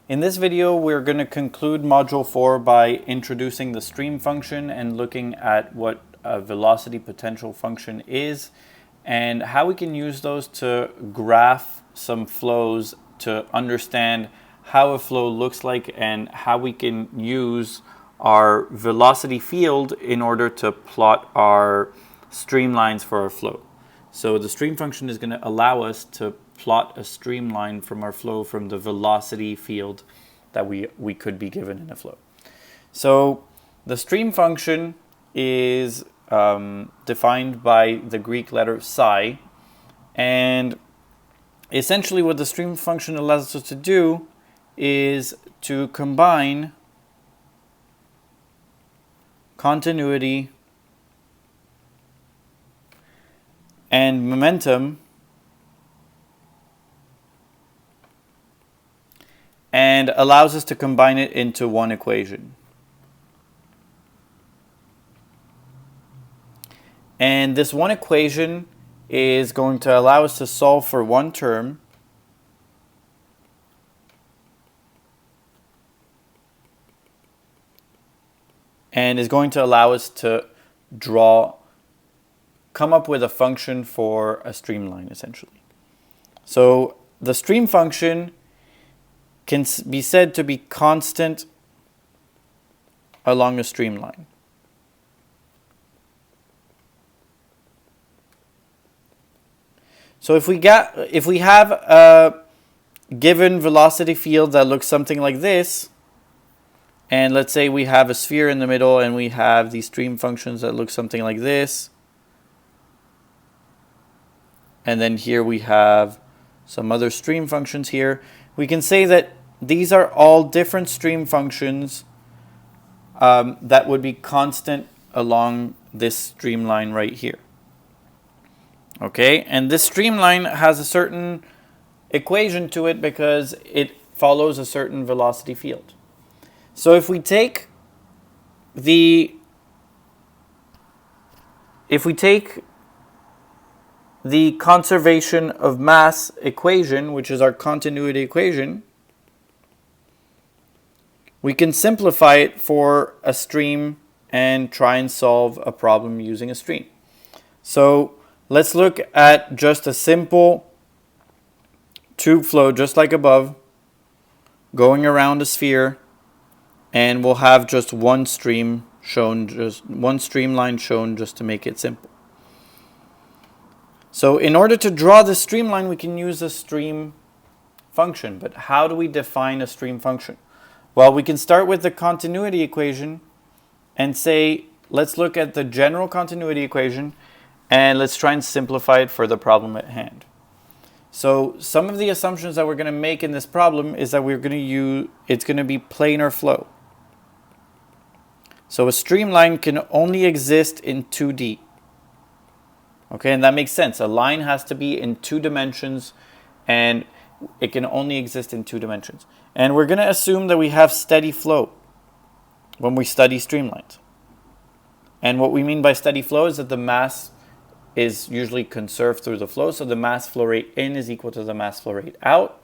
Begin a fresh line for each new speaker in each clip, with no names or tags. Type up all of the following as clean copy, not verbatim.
In this video, we're going to conclude Module 4 by introducing the stream function and looking at what a velocity potential function is and how we can use those to graph some flows to understand how a flow looks like and how we can use our velocity field in order to plot our streamlines for our flow. So the stream function is going to allow us to plot a streamline from our flow from the velocity field that we could be given in a flow. So the stream function is defined by the Greek letter psi, and essentially what the stream function allows us to do is to combine continuity and momentum and allows us to combine it into one equation. And this one equation is going to allow us to solve for one term and is going to allow us to come up with a function for a streamline, essentially. So the stream function can be said to be constant along a streamline. So if we have a given velocity field that looks something like this, and let's say we have a sphere in the middle and we have these stream functions that look something like this, and then here we have some other stream functions here, we can say that these are all different stream functions that would be constant along this streamline right here. Okay, and this streamline has a certain equation to it because it follows a certain velocity field. So if we take the conservation of mass equation, which is our continuity equation, we can simplify it for a stream and try and solve a problem using a stream. So let's look at just a simple tube flow, just like above, going around a sphere, and we'll have just one stream shown, just one streamline shown, just to make it simple. So in order to draw the streamline, we can use a stream function. But how do we define a stream function? Well, we can start with the continuity equation and say, let's look at the general continuity equation and let's try and simplify it for the problem at hand. So some of the assumptions that we're going to make in this problem is that it's going to be planar flow. So a streamline can only exist in 2D. Okay, and that makes sense. A line has to be in 2 dimensions and it can only exist in 2 dimensions. And we're going to assume that we have steady flow when we study streamlines. And what we mean by steady flow is that the mass is usually conserved through the flow. So the mass flow rate in is equal to the mass flow rate out.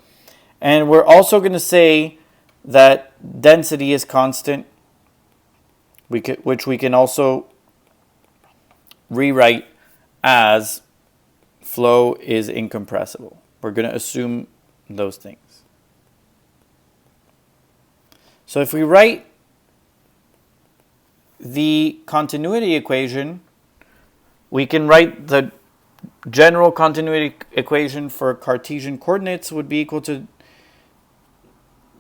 And we're also going to say that density is constant, which we can also rewrite as flow is incompressible. We're going to assume those things. So if we write the continuity equation, we can write the general continuity equation for Cartesian coordinates would be equal to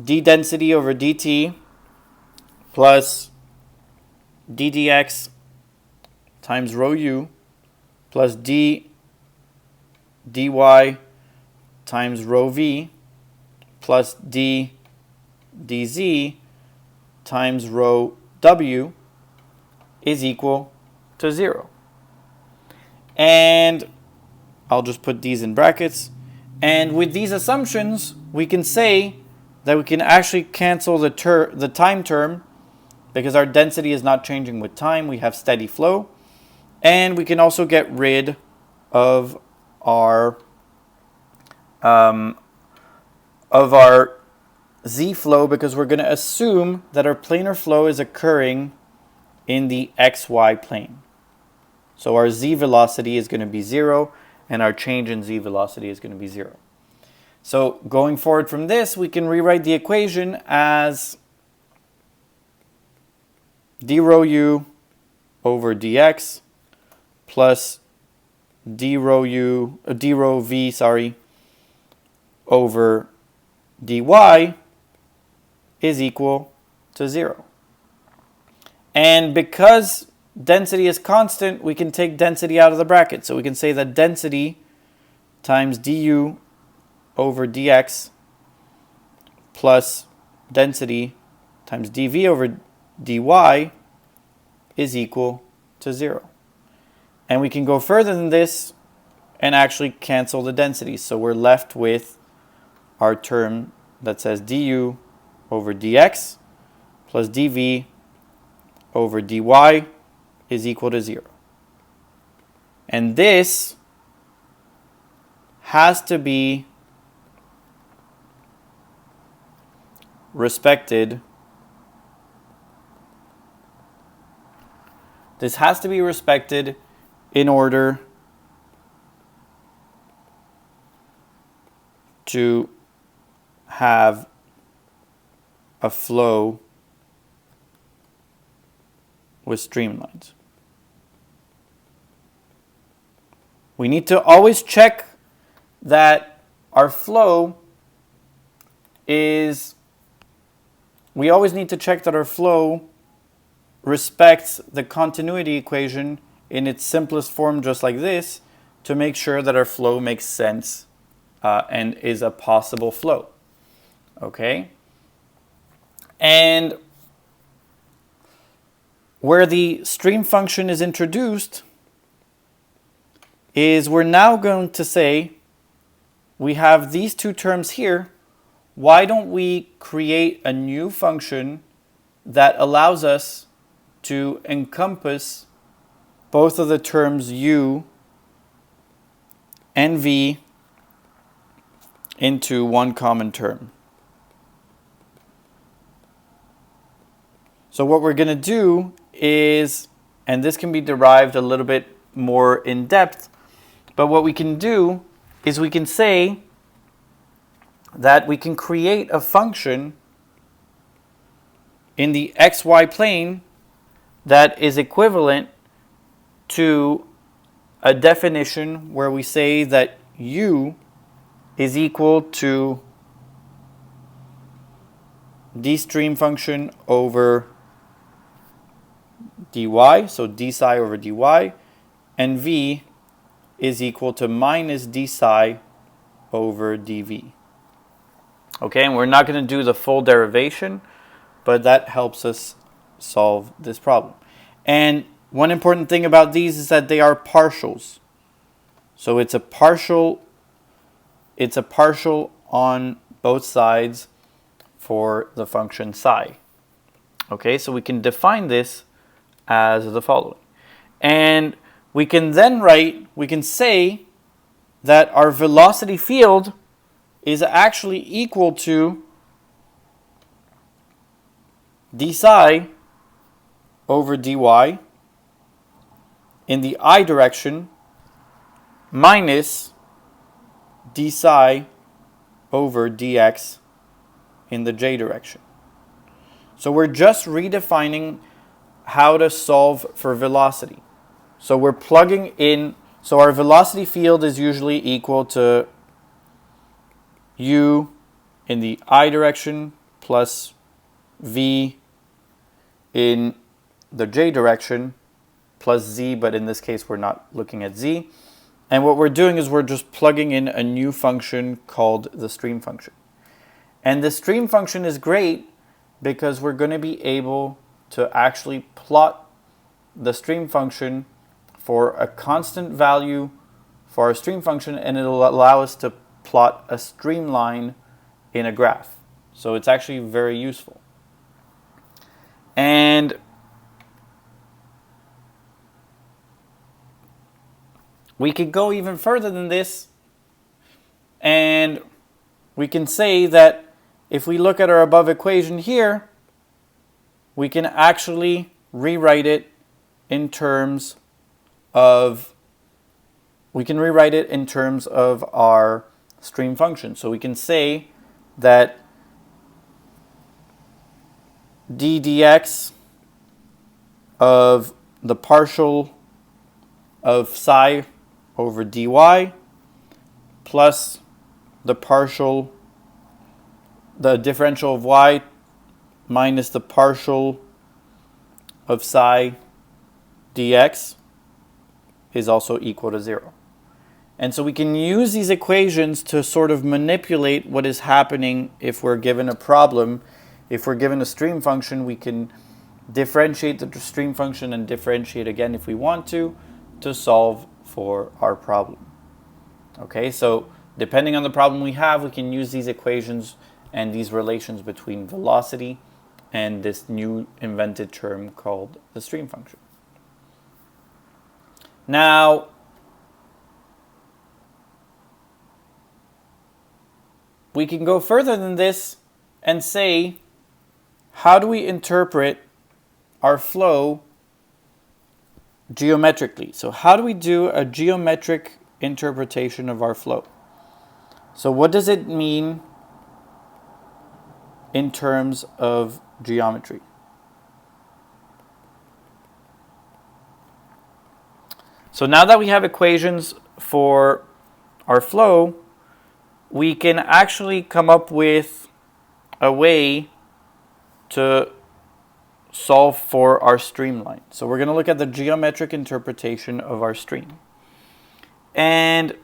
d density over dt plus d dx times rho u plus d dy times rho v plus d dz times rho w is equal to 0. And I'll just put these in brackets. And with these assumptions, we can say that we can actually cancel the time term because our density is not changing with time. We have steady flow. And we can also get rid of our z flow because we're going to assume that our planar flow is occurring in the xy plane. So our z velocity is going to be 0, and our change in z velocity is going to be 0. So going forward from this, we can rewrite the equation as d rho u over dx plus d rho v over dy is equal to 0. And because density is constant, we can take density out of the bracket. So we can say that density times du over dx plus density times dv over dy is equal to 0. And we can go further than this and actually cancel the densities. So we're left with our term that says du over dx plus dv over dy is equal to 0. And this has to be respected. This has to be respected in order to have a flow with streamlines. We need to always check that our flow is, we always need to check that our flow respects the continuity equation in its simplest form, just like this, to make sure that our flow makes sense and is a possible flow. Okay? And where the stream function is introduced is we're now going to say we have these two terms here. Why don't we create a new function that allows us to encompass both of the terms u and v into one common term? So what we're going to do is, and this can be derived a little bit more in depth, but what we can do is we can say that we can create a function in the xy plane that is equivalent to a definition where we say that u is equal to d stream function over dy, so d psi over dy, and v is equal to minus d psi over dv. Okay, and we're not going to do the full derivation, but that helps us solve this problem. And one important thing about these is that they are partials. So it's a partial on both sides for the function psi. Okay, so we can define this as the following. And we can then we can say that our velocity field is actually equal to d psi over dy in the I direction minus d psi over dx in the j direction. So we're just redefining how to solve for velocity. So we're plugging in, so our velocity field is usually equal to u in the I direction plus v in the j direction plus z, but in this case we're not looking at z. And what we're doing is we're just plugging in a new function called the stream function. And the stream function is great because we're going to be able to actually plot the stream function for a constant value for our stream function, and it'll allow us to plot a streamline in a graph. So it's actually very useful. And we could go even further than this, and we can say that if we look at our above equation here, we can actually rewrite it in terms of our stream function. So we can say that d dx of the partial of psi over dy plus the differential of y minus the partial of psi dx is also equal to 0. And so we can use these equations to sort of manipulate what is happening if we're given a problem. If we're given a stream function, we can differentiate the stream function and differentiate again if we want to solve for our problem. Okay, so depending on the problem we have, we can use these equations and these relations between velocity and this new invented term called the stream function. Now, we can go further than this and say, how do we interpret our flow geometrically? So how do we do a geometric interpretation of our flow? So what does it mean in terms of geometry? So now that we have equations for our flow, we can actually come up with a way to solve for our streamline. So we're going to look at the geometric interpretation of our stream. And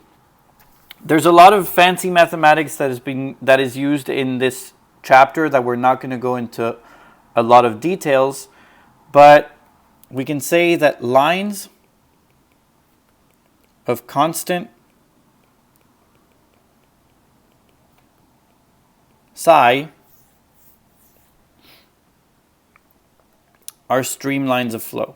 there's a lot of fancy mathematics that is used in this chapter that we're not going to go into a lot of details, but we can say that lines of constant psi are streamlines of flow.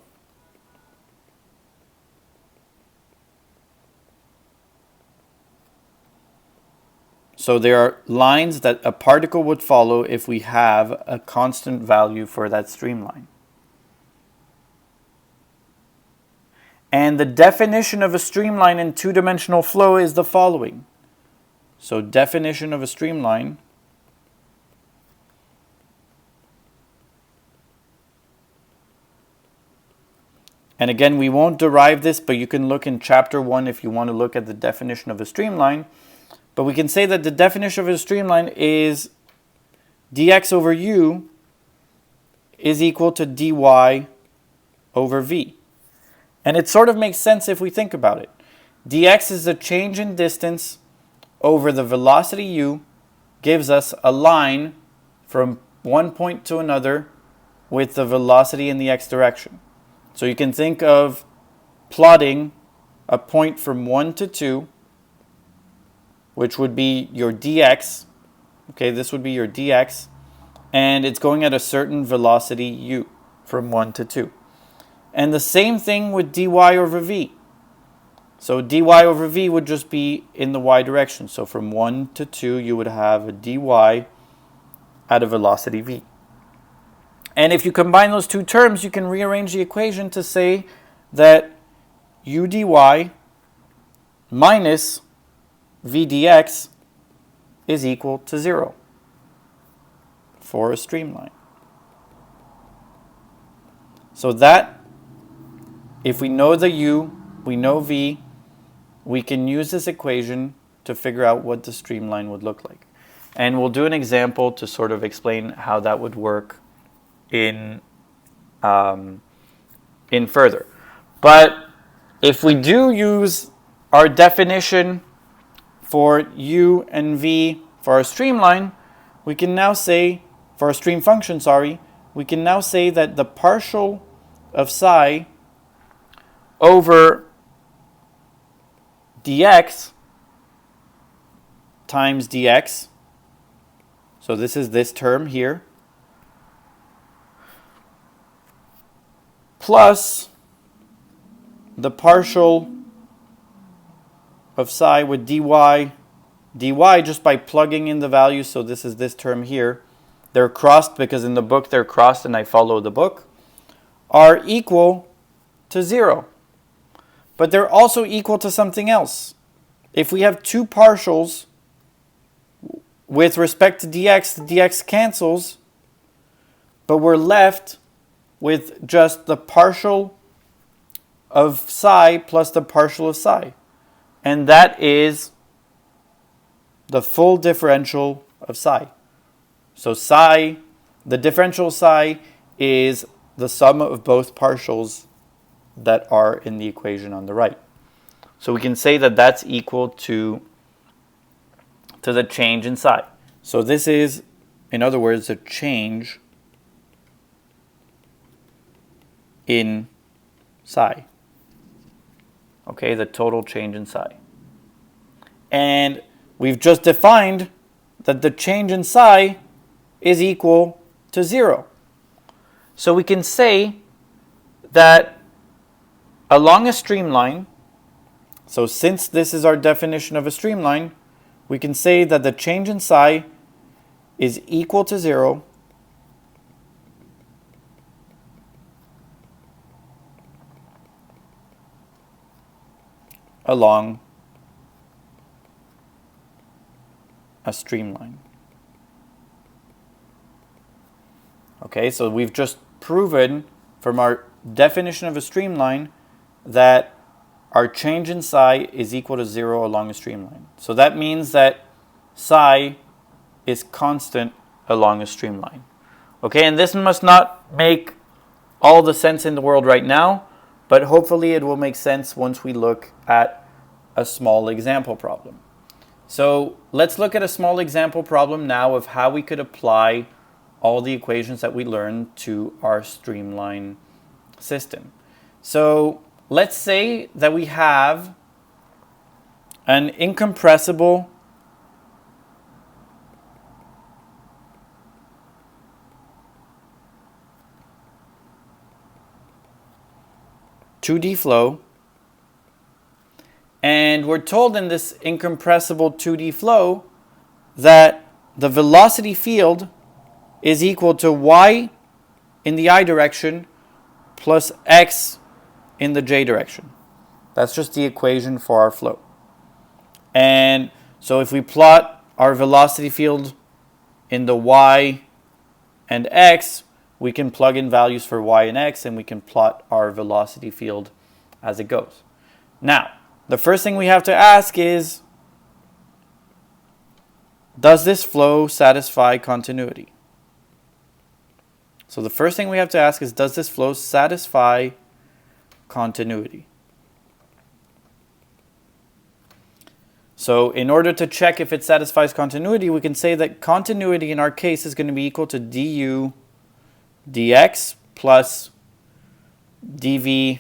So there are lines that a particle would follow if we have a constant value for that streamline. And the definition of a streamline in two-dimensional flow is the following. So definition of a streamline . And again, we won't derive this, but you can look in chapter 1 if you want to look at the definition of a streamline. But we can say that the definition of a streamline is dx over u is equal to dy over v. And it sort of makes sense if we think about it. Dx is a change in distance over the velocity u, gives us a line from one point to another with the velocity in the x direction. So you can think of plotting a point from 1 to 2, which would be your dx. Okay, this would be your dx, and it's going at a certain velocity u from 1 to 2. And the same thing with dy over v. So dy over v would just be in the y direction. So from 1 to 2, you would have a dy at a velocity v. And if you combine those two terms, you can rearrange the equation to say that u dy minus v dx is equal to 0 for a streamline. So that, if we know the u, we know v, we can use this equation to figure out what the streamline would look like. And we'll do an example to sort of explain how that would work in further. But if we do use our definition for u and v for our streamline, we can now say, for our stream function, we can now say that the partial of psi over dx times dx, so this is this term here, plus the partial of psi with dy dy just by plugging in the values. So this is this term here. They're crossed because in the book they're crossed and I follow the book, are equal to 0. But they're also equal to something else. If we have two partials with respect to dx, the dx cancels, but we're left with just the partial of psi plus the partial of psi. And that is the full differential of psi. So psi, the differential psi is the sum of both partials that are in the equation on the right. So we can say that that's equal to the change in psi. So this is, in other words, a change in psi. Okay, the total change in psi. And we've just defined that the change in psi is equal to 0. So we can say that along a streamline, so since this is our definition of a streamline, we can say that the change in psi is equal to 0 along a streamline. Okay, so we've just proven from our definition of a streamline that our change in psi is equal to 0 along a streamline. So that means that psi is constant along a streamline. Okay, and this must not make all the sense in the world right now, but hopefully it will make sense once we look at a small example problem. So let's look at a small example problem now of how we could apply all the equations that we learned to our streamline system. So let's say that we have an incompressible (2D) flow, and we're told in this incompressible 2D flow that the velocity field is equal to y in the I direction plus x in the j direction. That's just the equation for our flow. And so if we plot our velocity field in the y and x, we can plug in values for y and x, and we can plot our velocity field as it goes. Now, the first thing we have to ask is, does this flow satisfy continuity? So the first thing we have to ask is, does this flow satisfy continuity? So in order to check if it satisfies continuity, we can say that continuity in our case is going to be equal to du dx plus dv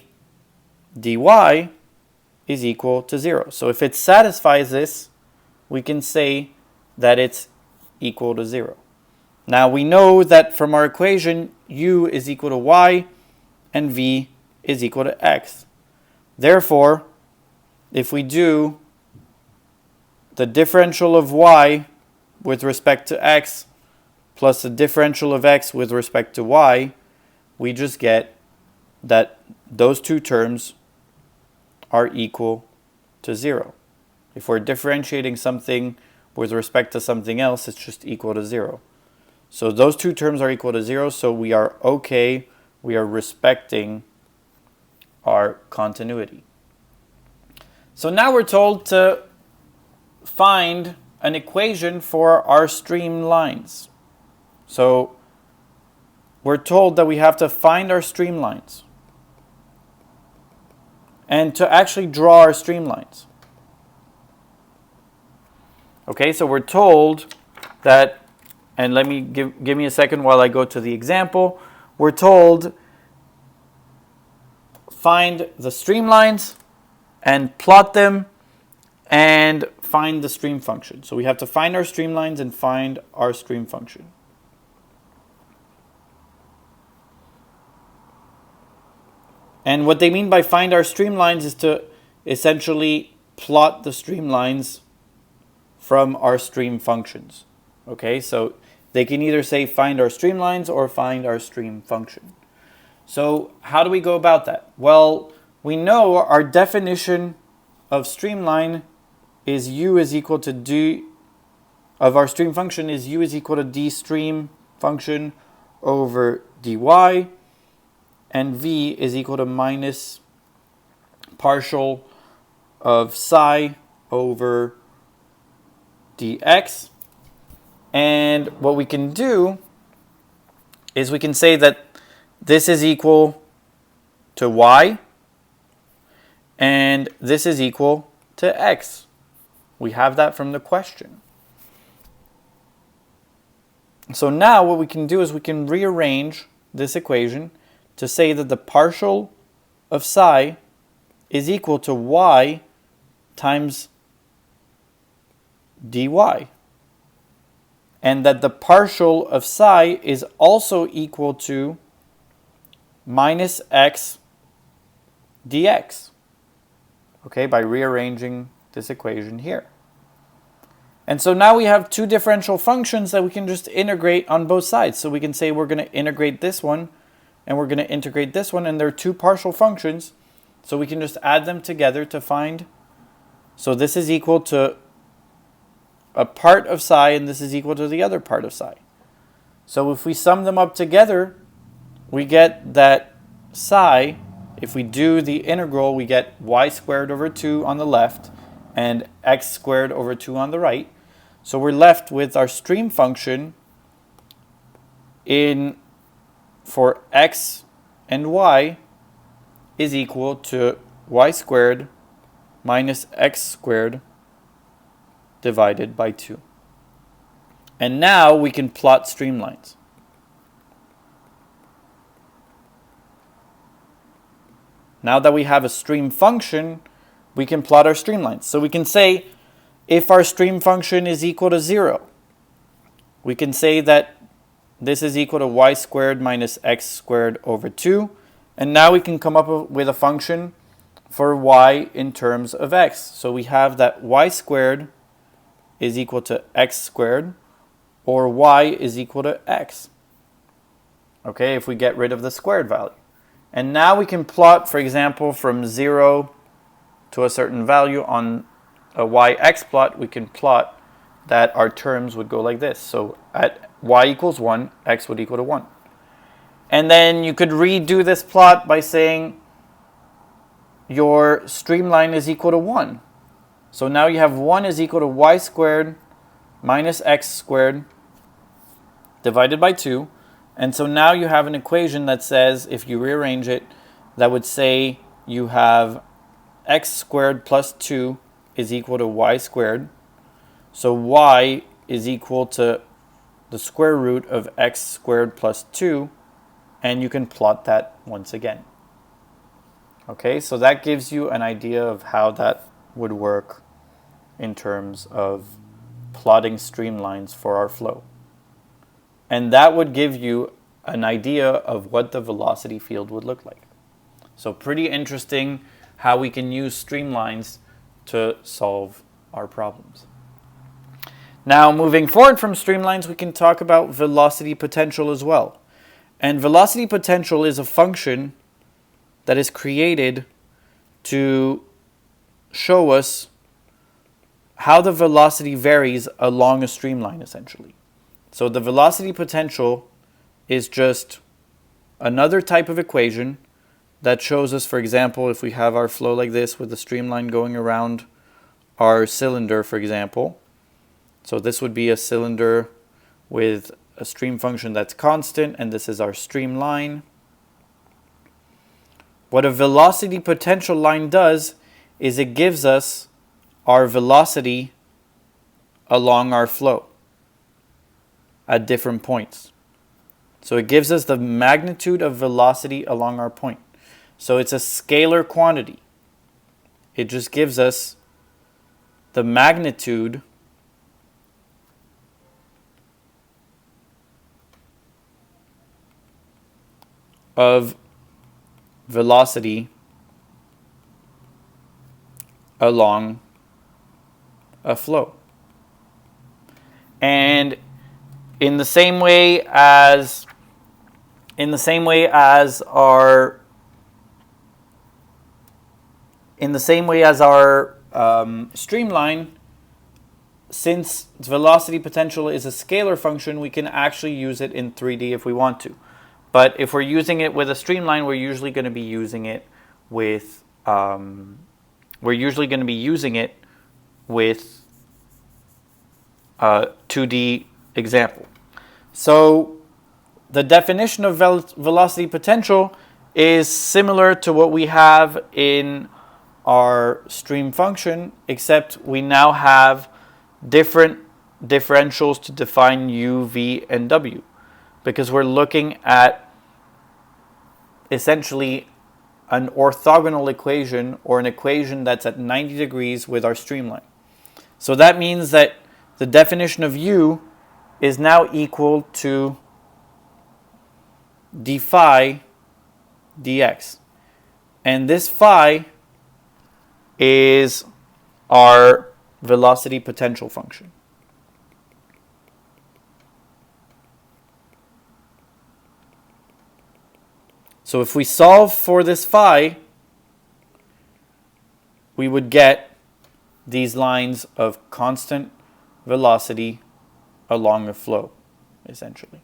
dy is equal to 0. So if it satisfies this, we can say that it's equal to 0. Now we know that from our equation, u is equal to y and v is equal to x. Therefore, if we do the differential of y with respect to x plus the differential of x with respect to y, we just get that those two terms are equal to 0. If we're differentiating something with respect to something else, it's just equal to 0. So those two terms are equal to 0, so we are okay, we are respecting our continuity. So now we're told to find an equation for our streamlines. So we're told that we have to find our streamlines and to actually draw our streamlines. Okay, so we're told that, and let me give me a second while I go to the example. We're told find the streamlines and plot them and find the stream function. So we have to find our streamlines and find our stream function. And what they mean by find our streamlines is to essentially plot the streamlines from our stream functions. Okay, so they can either say find our streamlines or find our stream function. So how do we go about that? Well, we know our definition of streamline is u is equal to d of our stream function is u is equal to d stream function over dy, and v is equal to minus partial of psi over dx. And what we can do is we can say that this is equal to y and this is equal to x. We have that from the question. So now what we can do is we can rearrange this equation to say that the partial of psi is equal to y times dy, and that the partial of psi is also equal to minus x dx, okay, by rearranging this equation here. And so now we have two differential functions that we can just integrate on both sides. So we can say we're going to integrate this one and we're going to integrate this one, and they're two partial functions. So we can just add them together to find. So this is equal to a part of psi and this is equal to the other part of psi. So if we sum them up together, we get that psi, if we do the integral, we get y squared over 2 on the left and x squared over 2 on the right. So we're left with our stream function for x and y is equal to y squared minus x squared divided by 2. And now we can plot streamlines. Now that we have a stream function, we can plot our streamlines. So we can say if our stream function is equal to 0, we can say that this is equal to y squared minus x squared over 2. And now we can come up with a function for y in terms of x. So we have that y squared is equal to x squared, or y is equal to x. Okay, if we get rid of the squared value. And now we can plot, for example, from 0 to a certain value on a y-x plot, we can plot that our terms would go like this. So at y equals 1, x would equal to 1. And then you could redo this plot by saying your streamline is equal to 1. So now you have 1 is equal to y squared minus x squared divided by 2. And so now you have an equation that says, if you rearrange it, that would say you have x squared plus 2 is equal to y squared. So y is equal to the square root of x squared plus 2, and you can plot that once again. Okay, so that gives you an idea of how that would work in terms of plotting streamlines for our flow. And that would give you an idea of what the velocity field would look like. So pretty interesting how we can use streamlines to solve our problems. Now, moving forward from streamlines, we can talk about velocity potential as well. And velocity potential is a function that is created to show us how the velocity varies along a streamline, essentially. So the velocity potential is just another type of equation that shows us, for example, if we have our flow like this with the streamline going around our cylinder, for example. So this would be a cylinder with a stream function that's constant, and this is our streamline. What a velocity potential line does is it gives us our velocity along our flow at different points. So it gives us the magnitude of velocity along our point. So it's a scalar quantity. It just gives us the magnitude of velocity along a flow. And in the same way as our streamline, since velocity potential is a scalar function, we can actually use it in 3D if we want to. But if we're using it with a streamline, we're usually going to be using it with 2D example. So the definition of velocity potential is similar to what we have in our stream function, except we now have different differentials to define u, v, and w, because we're looking at essentially an orthogonal equation, or an equation that's at 90 degrees with our streamline. So that means that the definition of u is now equal to d phi dx. And this phi is our velocity potential function. So if we solve for this phi, we would get these lines of constant velocity along the flow, essentially.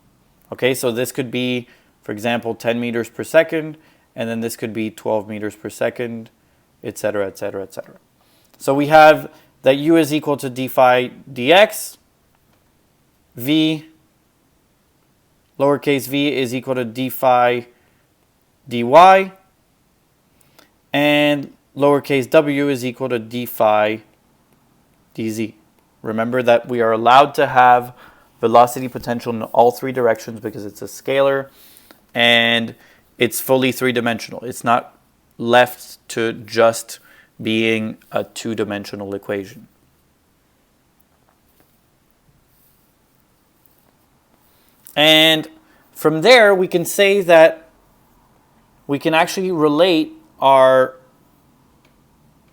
Okay, so this could be, for example, 10 meters per second, and then this could be 12 meters per second, etc., etc., etc. So we have that u is equal to d phi dx, v, lowercase v is equal to d phi dy, and lowercase w is equal to d phi dz. Remember that we are allowed to have velocity potential in all three directions because it's a scalar and it's fully three-dimensional. It's not left to just being a two-dimensional equation. And from there, we can say that we can actually relate our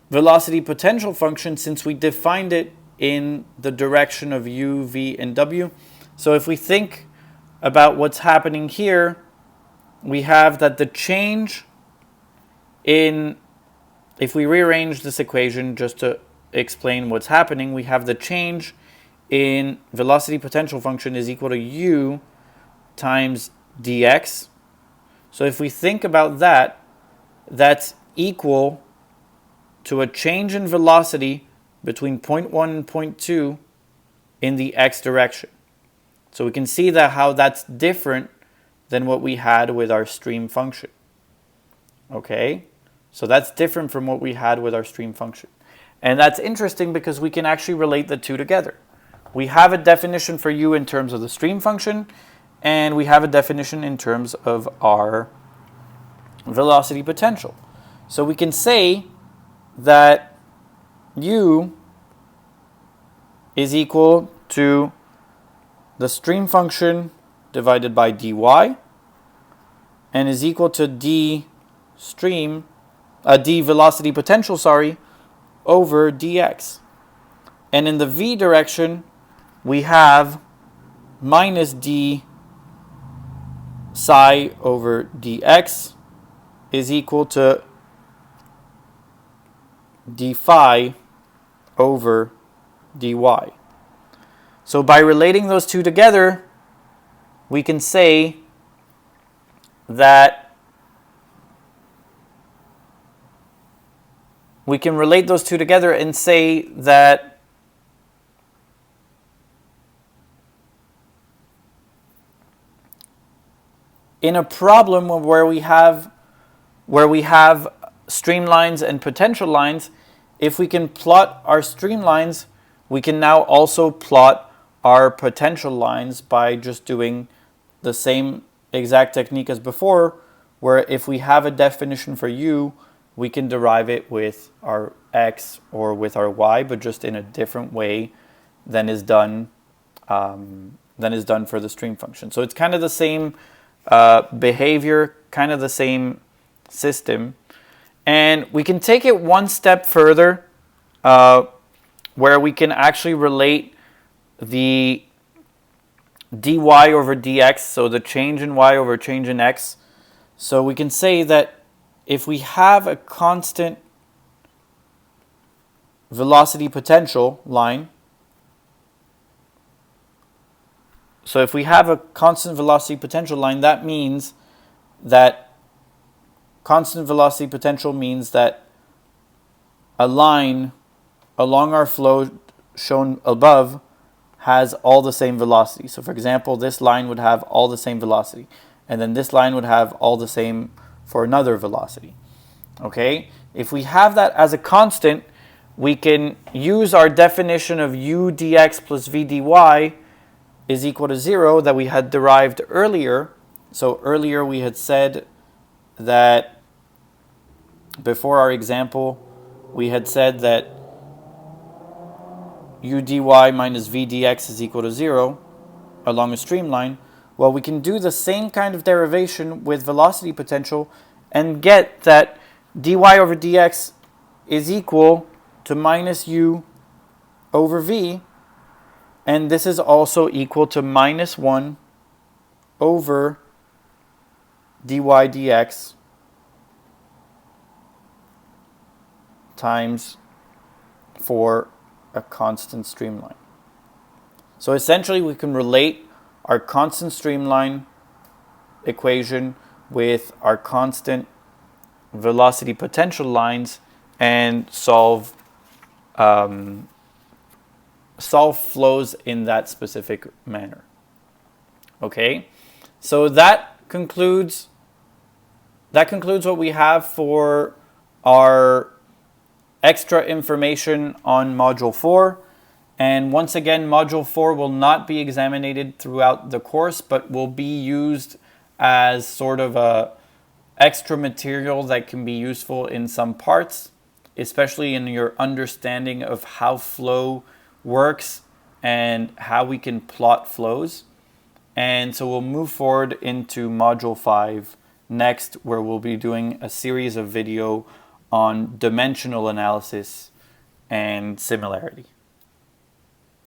velocity potential function, since we defined it in the direction of u, v, and w. So if we think about what's happening here, we have that the change in, if we rearrange this equation just to explain what's happening, we have the change in velocity potential function is equal to u times dx. So if we think about that, that's equal to a change in velocity between point 1 and point 2 in the x direction. So we can see that how that's different than what we had with our stream function. Okay? So that's different from what we had with our stream function. And that's interesting because we can actually relate the two together. We have a definition for u in terms of the stream function, and we have a definition in terms of our velocity potential. So we can say that u is equal to the stream function divided by dy, and is equal to d velocity potential, over dx. And in the v direction, we have minus d psi over dx is equal to d phi over dy. So by relating those two together, we can say that we can relate those two together and say that in a problem where we have streamlines and potential lines, if we can plot our streamlines, we can now also plot our potential lines by just doing the same exact technique as before, where if we have a definition for u, we can derive it with our x or with our y, but just in a different way than is done for the stream function. So it's kind of the same behavior, kind of the same system. And we can take it one step further, where we can actually relate the dy over dx, so the change in y over change in x. So we can say that if we have a constant velocity potential line, so if we have a constant velocity potential line, that means that constant velocity potential means that a line along our flow shown above has all the same velocity. So for example, this line would have all the same velocity, and then this line would have all the same for another velocity. Okay? If we have that as a constant, we can use our definition of u dx plus v dy is equal to 0 that we had derived earlier. So earlier we had said that, before our example, we had said that u dy minus v dx is equal to 0 along a streamline. Well, we can do the same kind of derivation with velocity potential and get that dy over dx is equal to minus u over v, and this is also equal to minus 1 over dy dx times for a constant streamline. So essentially we can relate our constant streamline equation with our constant velocity potential lines and solve flows in that specific manner. Okay, so that concludes what we have for our extra information on Module 4. And once again, Module 4 will not be examined throughout the course, but will be used as sort of a extra material that can be useful in some parts, especially in your understanding of how flow works and how we can plot flows. And so we'll move forward into Module 5 next, where we'll be doing a series of video on dimensional analysis and similarity.